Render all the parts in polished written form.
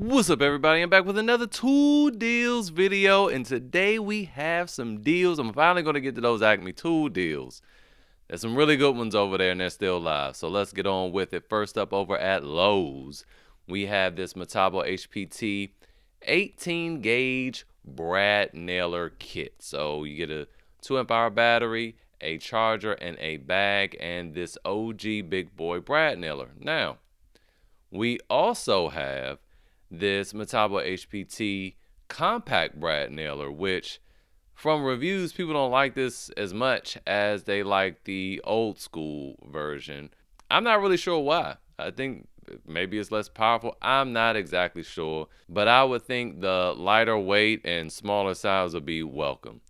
What's up, everybody? I'm back with another tool deals video, and today we have some deals. I'm finally going to get to those Acme tool deals. There's some really good ones over there, and they're still live, so let's get on with it. First up, over at Lowe's, we have this Metabo HPT 18 gauge brad nailer kit. So you get a 2 amp hour battery, a charger, and a bag, and this OG big boy brad nailer. Now, we also have this Metabo HPT compact brad nailer, which from reviews, people don't like this as much as they like the old school version. I'm not really sure why. I think maybe it's less powerful. I'm not exactly sure, but I would think the lighter weight and smaller size would be welcome.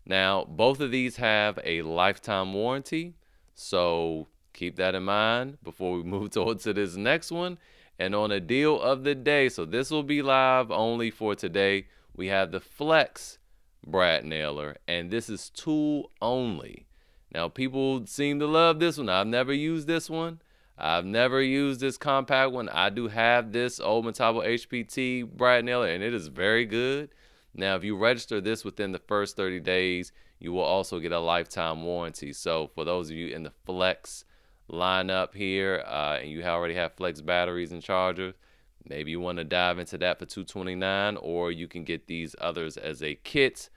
Now, both of these have a lifetime warranty, so keep that in mind before we move towards to this next one. And on a deal of the day, so this will be live only for today, we have the Flex brad nailer, and this is tool only. Now, people seem to love this one. I've never used this one. I've never used this compact one. I do have this old Metabo HPT brad nailer, and it is very good. Now, if you register this within the first 30 days, you will also get a lifetime warranty. So for those of you in the Flex lineup here, and you already have Flex batteries and chargers, maybe you want to dive into that for $229, or you can get these others as a kit,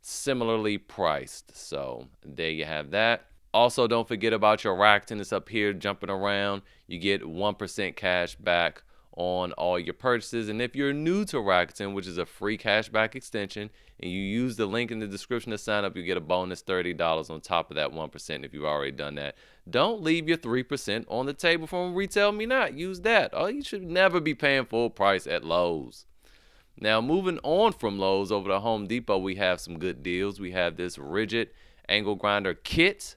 similarly priced. So there you have that. Also, don't forget about your Rakuten. It's up here jumping around. You get 1% cash back on all your purchases. And if you're new to Rakuten, which is a free cashback extension, and you use the link in the description to sign up, you get a bonus $30 on top of that 1% if you've already done that. Don't leave your 3% on the table from Retail Me Not. Use that. Oh, you should never be paying full price at Lowe's. Now, moving on from Lowe's over to Home Depot, we have some good deals. We have this Ridgid angle grinder kit.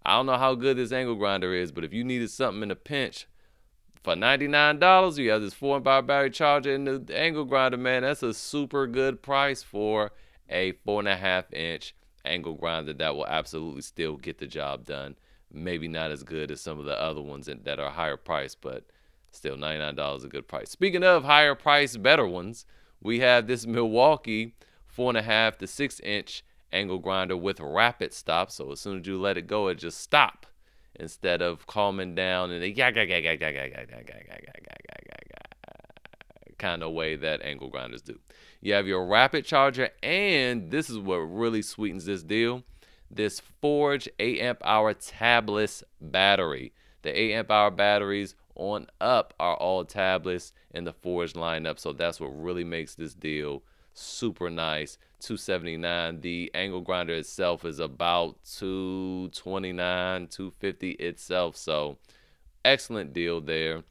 I don't know how good this angle grinder is, but if you needed something in a pinch, for $99, you have this 4 amp hour battery charger and the angle grinder, man. That's a super good price for a 4.5-inch angle grinder that will absolutely still get the job done. Maybe not as good as some of the other ones that are higher priced, but still $99 is a good price. Speaking of higher priced, better ones, we have this Milwaukee 4.5 to 6-inch angle grinder with rapid stop. So as soon as you let it go, it just stop, instead of calming down and kind of way that angle grinders do. You have your rapid charger, and this is what really sweetens this deal, this Forge 8 amp hour tabless battery. The 8 amp hour batteries on up are all tablets in the Forge lineup, so that's what really makes this deal super nice. $279. The angle grinder itself is about $229, $250 itself, so excellent deal there.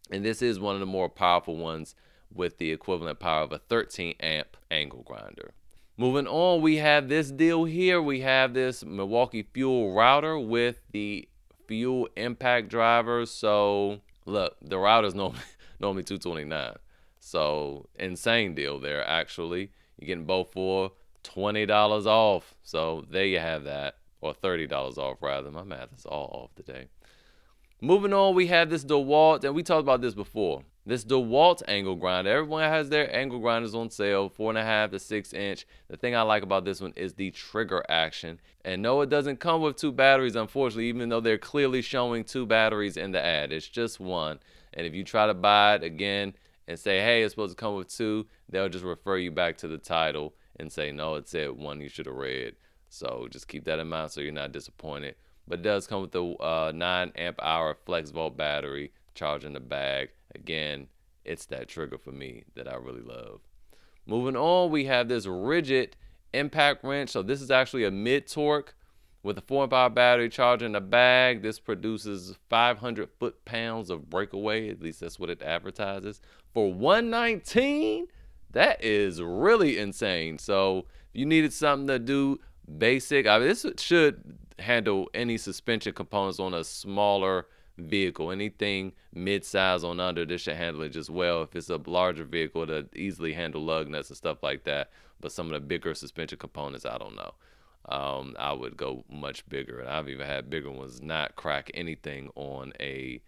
And this is one of the more powerful ones with the equivalent power of a 13 amp angle grinder. Moving on, we have this deal here. We have this Milwaukee fuel router with the fuel impact driver. So look, the router's normally $229. So insane deal there, actually. You're getting both for $20 off. So there you have that. Or $30 off, rather. My math is all off today. Moving on, we have this DeWalt, and we talked about this before. This DeWalt angle grinder. Everyone has their angle grinders on sale, 4.5 to 6-inch. The thing I like about this one is the trigger action. And no, it doesn't come with 2 batteries, unfortunately, even though they're clearly showing 2 batteries in the ad. It's just one. And if you try to buy it again and say, hey, it's supposed to come with 2, they'll just refer you back to the title and say, no, it said 1 you should have read. So just keep that in mind so you're not disappointed. But it does come with the 9 amp hour flex volt battery, charge in the bag. Again, it's that trigger for me that I really love. Moving on, we have this Ridgid impact wrench. So this is actually a mid torque with a 4 amp hour battery, charger in the bag. This produces 500 foot-pounds of breakaway. At least that's what it advertises. For $119, that is really insane. So if you needed something to do basic, I mean, this should handle any suspension components on a smaller vehicle. Anything mid-size on under, this should handle it just well. If it's a larger vehicle, to easily handle lug nuts and stuff like that. But some of the bigger suspension components, I don't know. I would go much bigger. And I've even had bigger ones not crack anything on a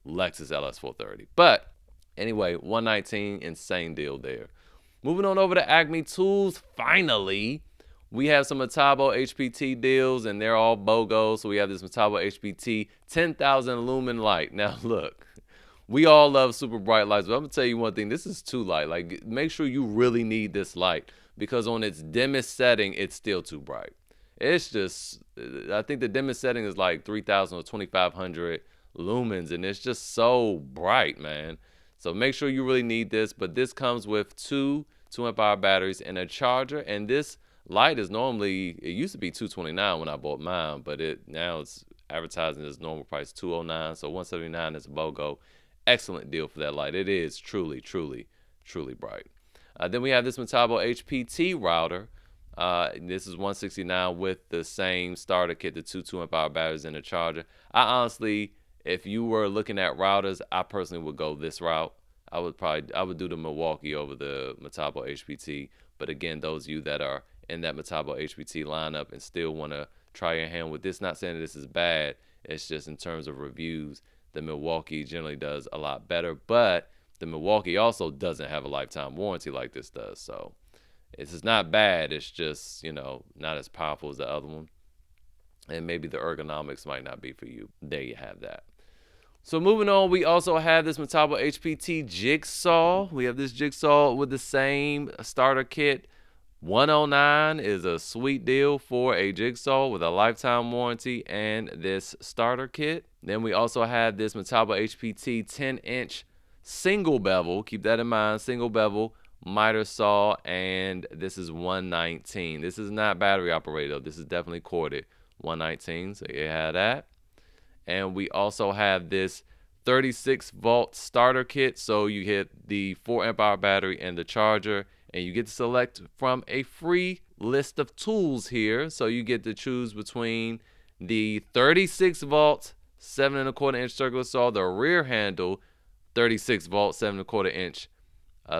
Lexus LS430. But Anyway, $119, insane deal there. Moving on over to Acme Tools, finally, we have some Metabo HPT deals, and they're all BOGO. So we have this Metabo HPT 10,000 lumen light. Now look, we all love super bright lights, but I'm gonna tell you one thing, this is too light. Like, make sure you really need this light, because on its dimmest setting, it's still too bright. It's just, I think the dimmest setting is like 3,000 or 2,500 lumens, and it's just so bright, man. So make sure you really need this, but this comes with two 2-amp-hour batteries and a charger, and this light is normally, it used to be $229 when I bought mine, but now it's advertising as normal price $209, so $179 is a BOGO. Excellent deal for that light. It is truly, truly, truly bright. Then we have this Metabo HPT router. This is $169 with the same starter kit, the two 2-amp-hour batteries and a charger. I honestly, if you were looking at routers, I personally would go this route. I would do the Milwaukee over the Metabo HPT. But again, those of you that are in that Metabo HPT lineup and still want to try your hand with this, not saying that this is bad, it's just in terms of reviews, the Milwaukee generally does a lot better. But the Milwaukee also doesn't have a lifetime warranty like this does. So this is not bad. It's just, not as powerful as the other one. And maybe the ergonomics might not be for you. There you have that. So moving on, we also have this Metabo HPT jigsaw. We have this jigsaw with the same starter kit. $109 is a sweet deal for a jigsaw with a lifetime warranty and this starter kit. Then we also have this Metabo HPT 10-inch single bevel. Keep that in mind, single bevel miter saw, and this is $119. This is not battery operated though. This is definitely corded. $119, so you have that. And we also have this 36-volt starter kit. So you get the 4-amp-hour battery and the charger, and you get to select from a free list of tools here. So you get to choose between the 36-volt 7¼ inch circular saw, the rear handle 36-volt 7¼ inch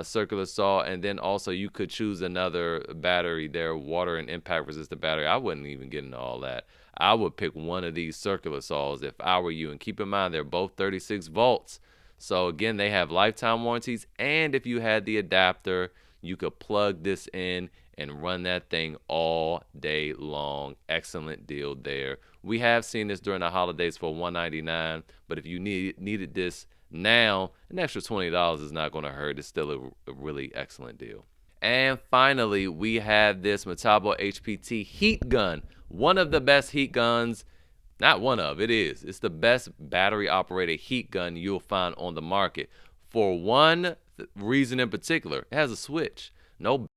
circular saw, and then also you could choose another battery there, water and impact resistant battery. I wouldn't even get into all that. I would pick one of these circular saws if I were you, and keep in mind they're both 36 volts. So again, they have lifetime warranties, and if you had the adapter, you could plug this in and run that thing all day long. Excellent deal there. We have seen this during the holidays for $199, but if you needed this now, an extra $20 is not going to hurt. It's still a really excellent deal. And finally, we have this Metabo HPT heat gun. One of the best heat guns, not one of, it is. It's the best battery operated heat gun you'll find on the market. For one reason in particular, it has a switch. No